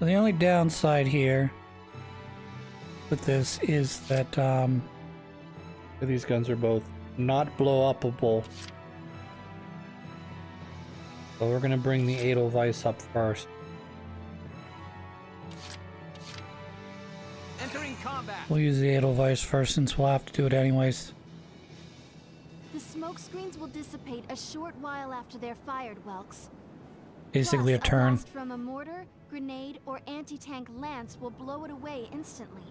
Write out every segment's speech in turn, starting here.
So the only downside here with this is that these guns are both not blow-upable. So we're gonna bring the Edelweiss up first. Entering combat. We'll use the Edelweiss first since we'll have to do it anyways. The smoke screens will dissipate a short while after they're fired, Welks. Basically Plus, a turn. blast from a mortar, grenade, or anti-tank lance will blow it away instantly.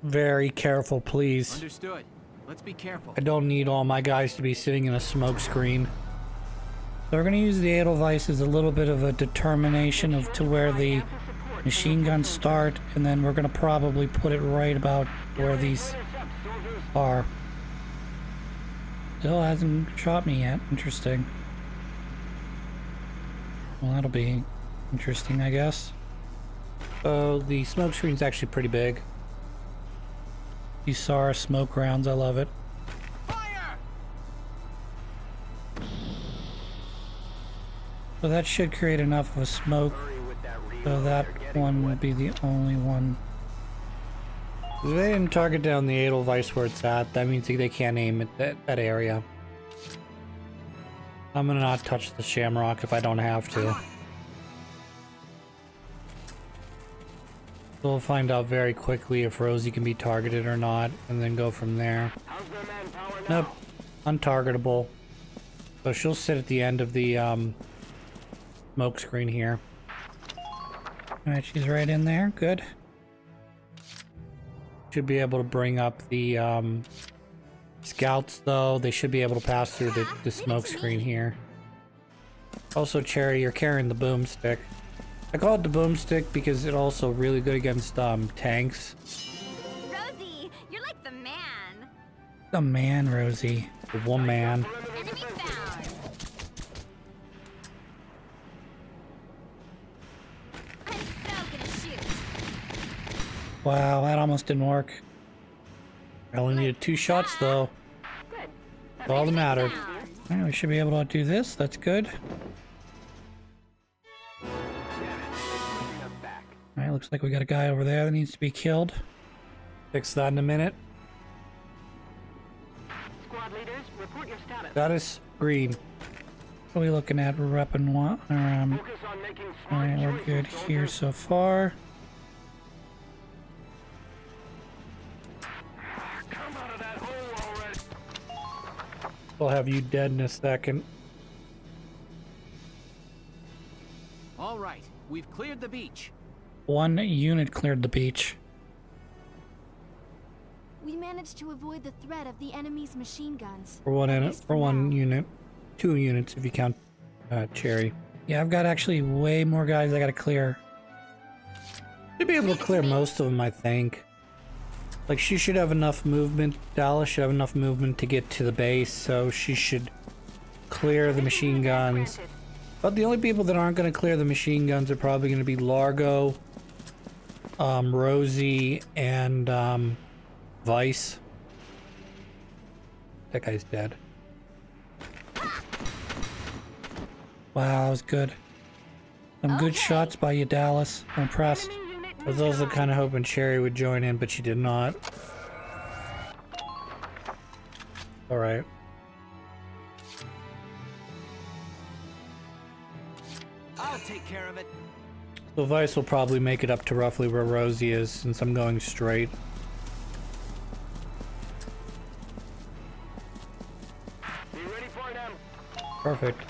Very careful, please. Understood. Let's be careful. I don't need all my guys to be sitting in a smoke screen. So we're going to use the Edelweiss as a little bit of a determination of to where the machine guns start, and then we're going to probably put it right about where these are. Still hasn't shot me yet. Interesting. Well, that'll be interesting, I guess. So the smoke screen's actually pretty big. These SAR smoke rounds, I love it. Fire! So that should create enough of a smoke, so that one would be the only one. If they didn't target down the Edelweiss where it's at, that means they can't aim at that area. I'm gonna not touch the Shamrock if I don't have to. We'll find out very quickly if Rosie can be targeted or not, and then go from there. Nope, untargetable. So she'll sit at the end of the smoke screen here. Alright, she's right in there. Good. Should be able to bring up the scouts, though. They should be able to pass through the smoke screen here. Also, Cherry, you're carrying the boomstick. I call it the boomstick because it's also really good against tanks. Rosie, you're like the man. The man, Rosie. The woman. Enemy found. I'm so gonna shoot. Wow, that almost didn't work. I only needed 2 shots, though. Good. That's all that mattered. Alright, we should be able to do this. That's good. Alright, looks like we got a guy over there that needs to be killed. Fix that in a minute. Squad leaders, report your status. Status green. What are we looking at? We're weapon one. Focus on making smart Alright, we're choices, good here soldiers. so far. Come out of that hole already. We'll have you dead in a second. All right, we've cleared the beach. 1 unit cleared the beach. We managed to avoid the threat of the enemy's machine guns. For one At unit, least for one now. unit. 2 units if you count Cherry. Yeah, I've got actually way more guys I gotta clear. Should be able to clear most of them, I think. Like, she should have enough movement. Dallas should have enough movement to get to the base, so she should clear the machine guns. But the only people that aren't going to clear the machine guns are probably going to be Largo, Rosie, and Vice. That guy's dead. Wow, that was good. Some good shots by you, Dallas. I'm impressed. I was also kind of hoping Cherry would join in, but she did not. Alright. I'll take care of it. So Vice will probably make it up to roughly where Rosie is, since I'm going straight. Be ready for them. Perfect.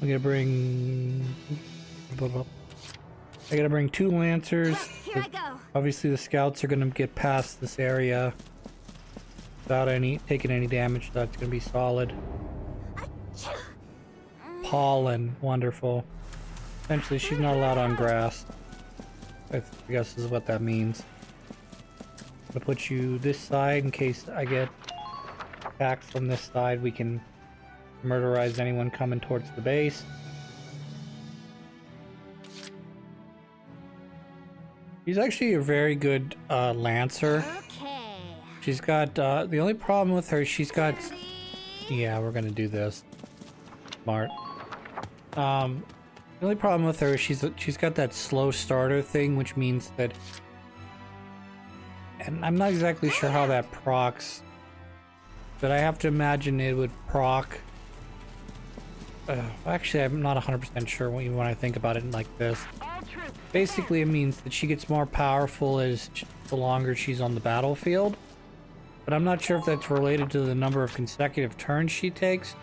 I'm gonna bring... I gotta bring 2 Lancers. Here I go. Obviously the scouts are gonna get past this area without taking any damage. That's gonna be solid. Pollen, wonderful. Essentially, she's not allowed on grass. I guess is what that means. I'm gonna put you this side in case I get attacked from this side. We can murderize anyone coming towards the base. She's actually a very good Lancer. Okay. She's got, the only problem with her, she's got... Yeah, we're gonna do this. Smart. The only problem with her is she's got that slow starter thing, which means that, and I'm not exactly sure how that procs, but I have to imagine it would proc. Actually, I'm not 100% sure when I think about it like this. Basically, it means that she gets more powerful the longer she's on the battlefield, but I'm not sure if that's related to the number of consecutive turns she takes,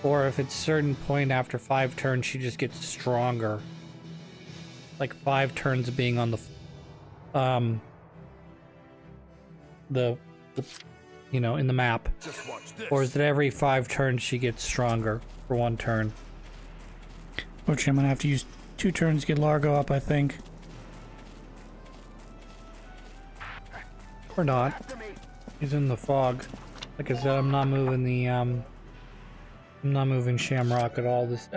or if it's a certain point after 5 turns she just gets stronger. Like 5 turns of being on the you know, in the map. Or is it every 5 turns she gets stronger for 1 turn? Which I'm gonna have to use 2 turns to get Largo up, I think. Or not. He's in the fog. Like I said, I'm not moving the I'm not moving Shamrock at all this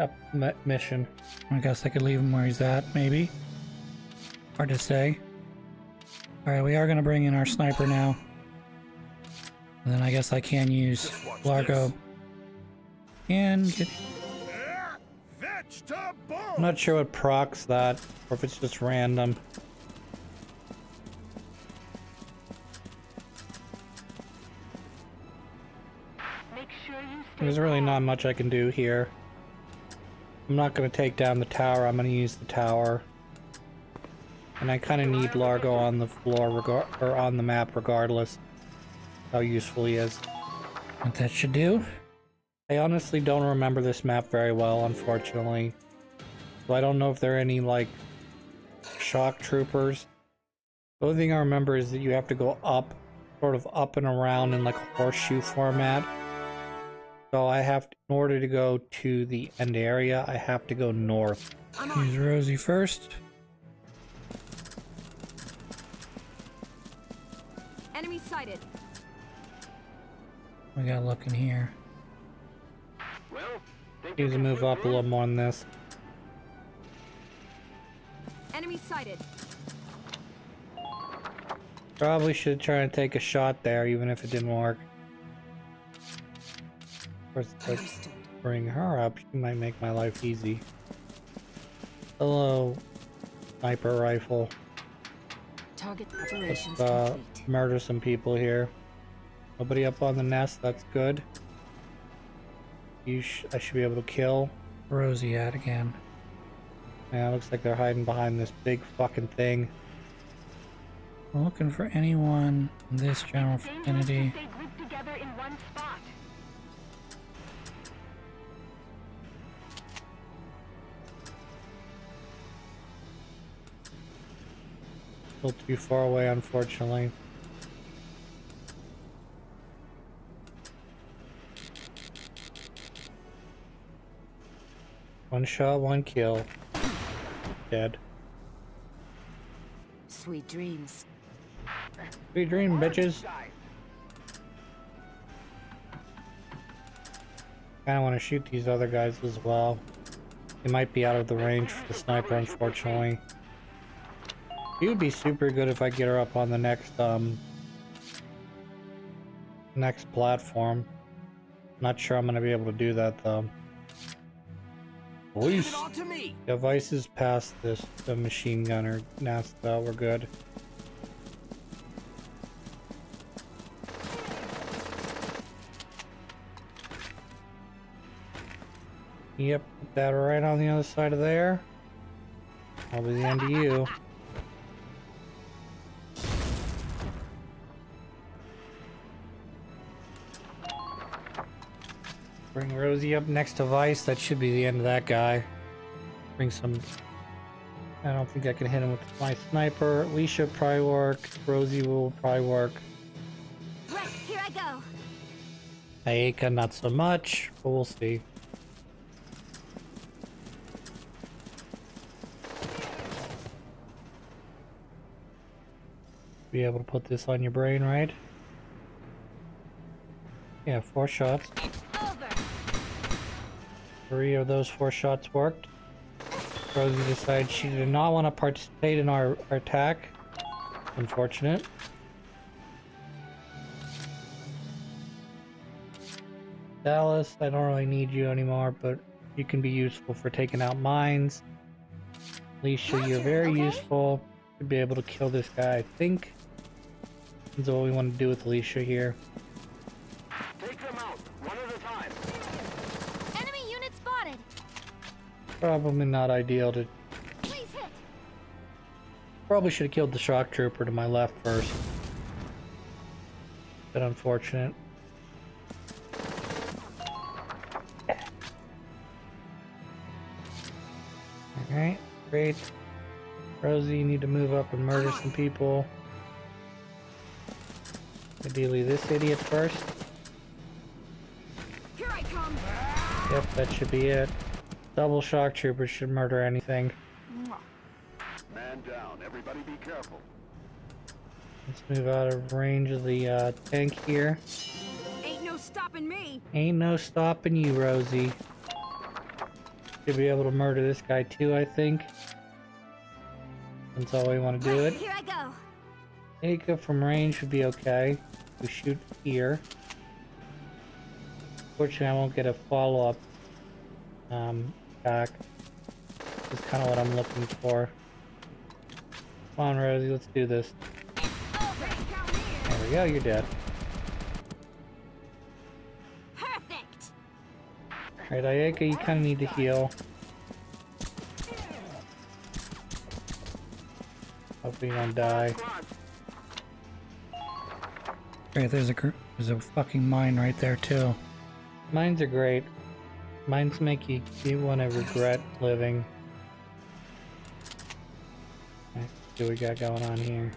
mission. I guess I could leave him where he's at, maybe. Hard to say. Alright, we are gonna bring in our sniper now. And then I guess I can use Largo. And get... I'm not sure what procs that, or if it's just random. Make sure you stay There's really not much I can do here. I'm not going to take down the tower, I'm going to use the tower. And I kind of need Largo on the floor, or on the map regardless how useful he is. What that should do. I honestly don't remember this map very well, unfortunately. So I don't know if there are any, like, shock troopers. The only thing I remember is that you have to go up, sort of up and around in, like, a horseshoe format. So I have to, in order to go to the end area, I have to go north. Use Rosie first. Enemy sighted. We gotta look in here. Well, think Need to move up a little more on this. Enemy sighted. Probably should try and take a shot there, even if it didn't work. Of course, it's like, bring her up, she might make my life easy. Hello, sniper rifle. Target operations Let's complete. murder some people here. Nobody up on the nest, that's good. I should be able to kill. Rosie at again. Yeah, looks like they're hiding behind this big fucking thing. We're looking for anyone in this general vicinity. Stay grouped together in one spot. Still too far away, unfortunately. One shot, one kill. Dead. Sweet dreams. Sweet dream, bitches. Kinda wanna shoot these other guys as well. They might be out of the range for the sniper, unfortunately. It would be super good if I get her up on the next platform. Not sure I'm gonna be able to do that though. Police! Devices past the machine gunner. NASA, we're good. Yep, put that right on the other side of there. That'll be the end of you. Bring Rosie up next to Vice. That should be the end of that guy. Bring some... I don't think I can hit him with my sniper. Alicia probably work. Rosie will probably work. Right, here I go. Ayaka not so much, but we'll see. Be able to put this on your brain, right? Yeah, 4 shots. Over. 3 of those 4 shots worked. Rosie decided she did not want to participate in our attack. Unfortunate. Dallas, I don't really need you anymore, but you can be useful for taking out mines. Alicia, you're very useful to be able to kill this guy, I think. That's what we want to do with Alicia here. Take them out, one at a time. Enemy unit spotted. Probably not ideal to... Please hit. Probably should have killed the shock trooper to my left first. Bit unfortunate. Alright, great. Rosie, you need to move up and murder some people. Ideally this idiot first. Here I come. Yep, that should be it. Double shock troopers should murder anything. Man down, everybody be careful. Let's move out of range of the tank here. Ain't no stopping me. Ain't no stopping you, Rosie. Should be able to murder this guy too, I think. That's all we want to do it. Here I go. Aika from range would be okay. We shoot here. Fortunately, I won't get a follow-up attack. That's kind of what I'm looking for. Come on, Rosie, let's do this. There we go, you're dead. Perfect. Alright, Ayaka, you kind of need to heal. Hopefully you don't die. Great, there's a fucking mine right there too. Mines are great. Mines make you want to regret living. Let's see what we got going on here.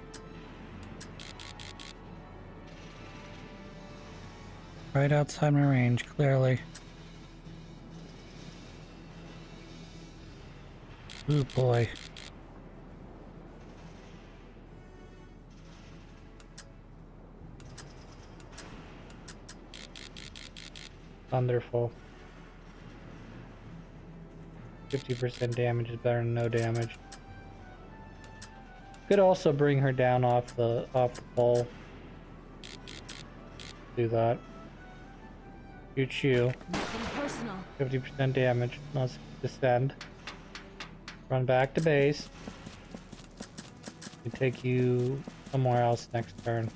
Right outside my range, clearly. Ooh boy. Wonderful. 50% damage is better than no damage. Could also bring her down off the pole. Do that. Shoot you. Nothing personal. 50% damage. Let's descend. Run back to base. We take you somewhere else next turn.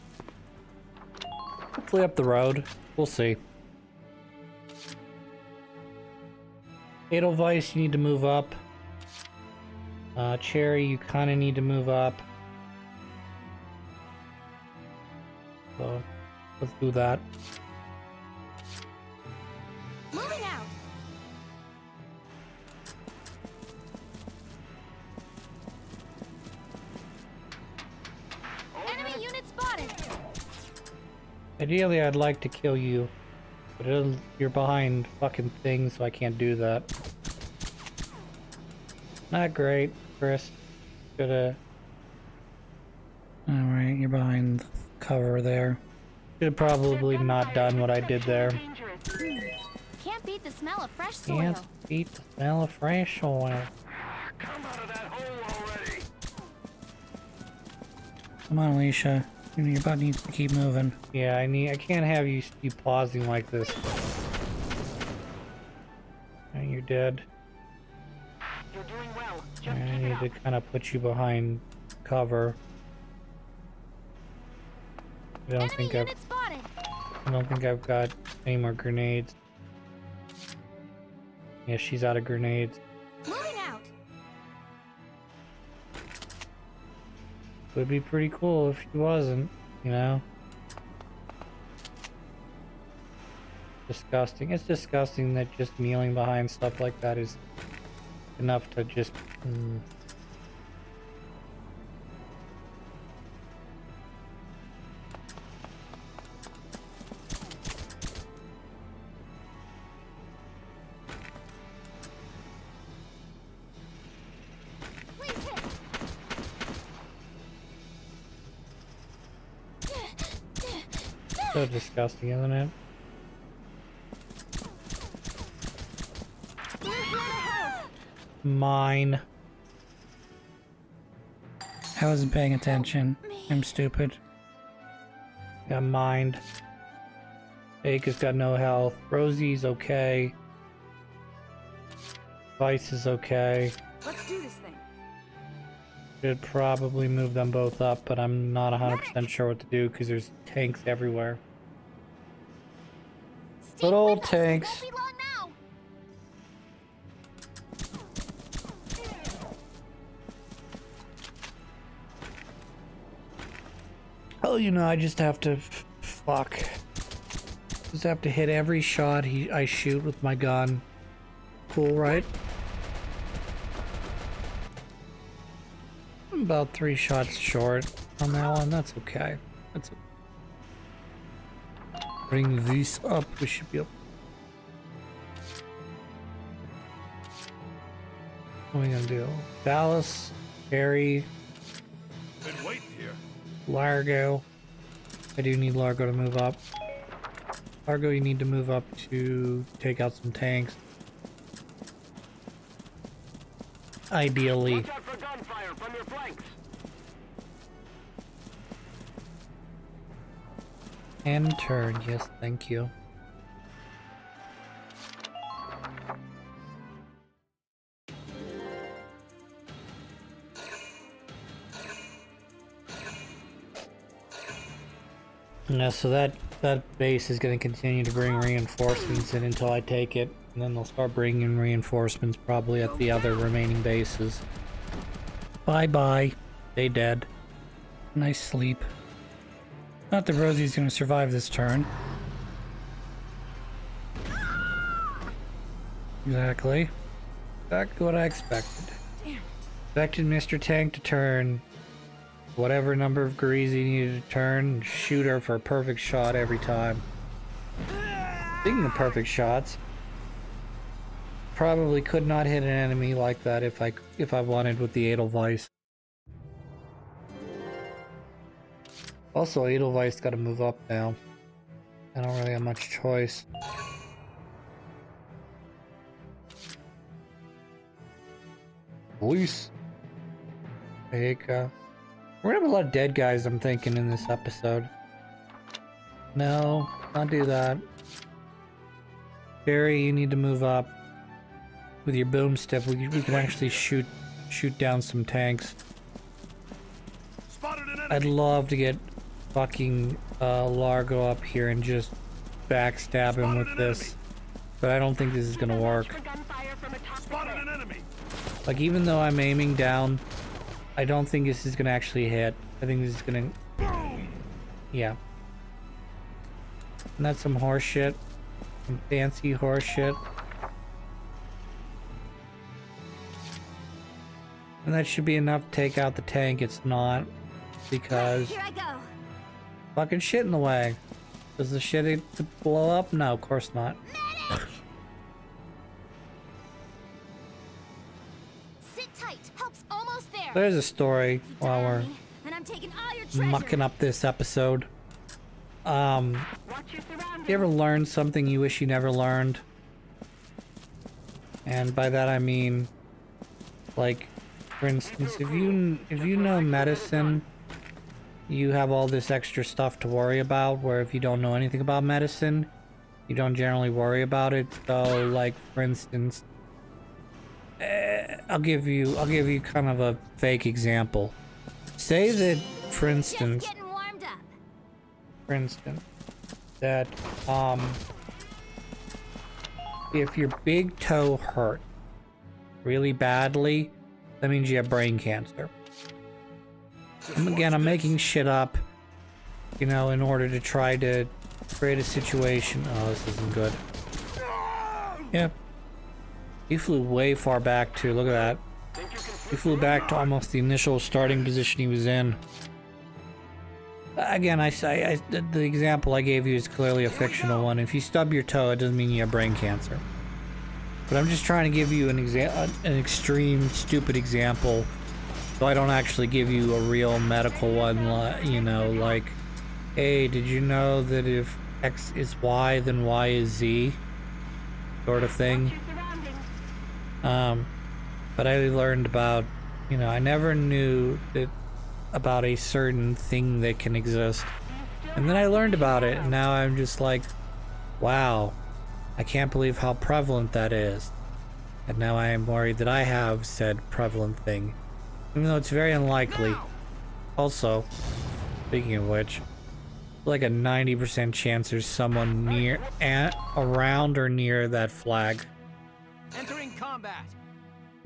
Hopefully up the road. We'll see. Edelweiss, you need to move up. Cherry, you kind of need to move up. So, let's do that. Moving out. Enemy unit spotted. Ideally, I'd like to kill you, but you're behind fucking things, so I can't do that. Not great, Chris. Shoulda... Alright, you're behind the cover there. Should've probably not done what I did there. Can't beat the smell of fresh soil. Can't beat the smell of fresh soil. Come out of that hole already. Come on, Alicia. Your butt needs to keep moving. Yeah, I can't have you keep pausing like this. And you're dead. You're doing well. Just And I keep it need up. to kind of put you behind cover. I don't Enemy think unit spotted. I've got any more grenades. Yeah, she's out of grenades. Moving out. Would be pretty cool if she wasn't, you know? Disgusting. It's disgusting that just kneeling behind stuff like that is enough to just... Please hit. So disgusting, isn't it? Mine. I wasn't paying attention. I'm stupid. Got mined. Aika's got no health. Rosie's okay. Vice is okay. Let's do this thing. Should probably move them both up, but I'm not 100% sure what to do because there's tanks everywhere. Stay Good old with us. tanks. Won't be long now. Oh, you know, I just have to... Fuck. Just have to hit every shot I shoot with my gun. Cool, right? I'm about 3 shots short on that one. That's okay. That's okay. Bring these up. We should be able... What are we gonna do? Dallas, Harry, Been waiting here. Largo. I do need Largo to move up. Largo, you need to move up to take out some tanks. Ideally. Watch out for gunfire from your flanks. And turn, yes, thank you. Yeah, so that base is going to continue to bring reinforcements in until I take it, and then they'll start bringing reinforcements probably at the other remaining bases. Bye-bye. They dead. Nice sleep. Not that Rosie's gonna survive this turn. Exactly. Exactly what I expected. Expected Mr. Tank to turn whatever number of grease he needed to turn and shoot her for a perfect shot every time. Speaking of perfect shots, probably could not hit an enemy like that if I wanted with the Edelweiss. Also, Edelweiss got to move up now. I don't really have much choice. Police. We're gonna have a lot of dead guys, I'm thinking, in this episode. No, not do that. Barry, you need to move up. With your boomstick, we can actually shoot down some tanks. Spotted an enemy. I'd love to get fucking Largo up here and just backstab him with this. But I don't think this is gonna work. Spotted an enemy. Like, even though I'm aiming down, I don't think this is gonna actually hit. I think this is gonna... Boom. Yeah. And that's some horse shit. Some fancy horse shit. And that should be enough to take out the tank. It's not. Because... Here I go. Fucking shit in the way. Does the shit to blow up? No, of course not. Sit tight. Help's almost there. There's a story while we're And I'm taking all your treasure. mucking up this episode. Watch your surroundings. You ever learned something you wish you never learned? And by that I mean, like, for instance, if you know medicine, you have all this extra stuff to worry about, where if you don't know anything about medicine, you don't generally worry about it. So, like, for instance, I'll give you kind of a fake example. Say that, for instance, Just getting warmed up. that if your big toe hurt really badly, that means you have brain cancer. Again, I'm making shit up, you know, in order to try to create a situation. Oh, this isn't good. Yep. He flew way far back too. Look at that. He flew back to almost the initial starting position he was in. Again, the example I gave you is clearly a fictional one. If you stub your toe, it doesn't mean you have brain cancer. But I'm just trying to give you an extreme, stupid example, so I don't actually give you a real medical one. You know, like, hey, did you know that if X is Y, then Y is Z, sort of thing. But I learned about, you know, I never knew that about a certain thing that can exist. And then I learned about it, and now I'm just like, wow, I can't believe how prevalent that is. And now I am worried that I have said prevalent thing. Even though it's very unlikely. Also, speaking of which, like a 90% chance there's someone near, around or near that flag. Entering combat.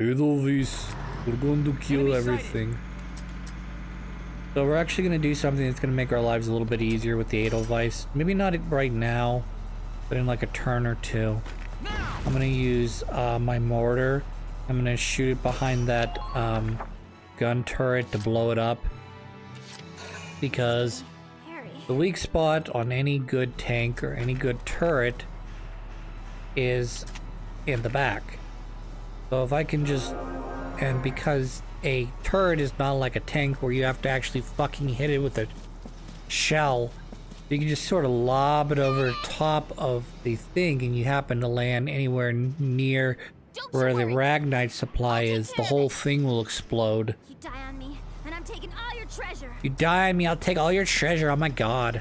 Edelweiss, we're going to kill everything. So we're actually going to do something that's going to make our lives a little bit easier with the Edelweiss. Maybe not right now, but in like a turn or two. I'm going to use my mortar. I'm going to shoot it behind that gun turret to blow it up. Because the weak spot on any good tank or any good turret is in the back. So if I can just, and because a turret is not like a tank where you have to actually fucking hit it with a shell, you can just sort of lob it over top of the thing and you happen to land anywhere near where the Ragnite supply is, the whole thing will explode. You die on me, and I'm taking all your treasure. You die on me, I'll take all your treasure, oh my god.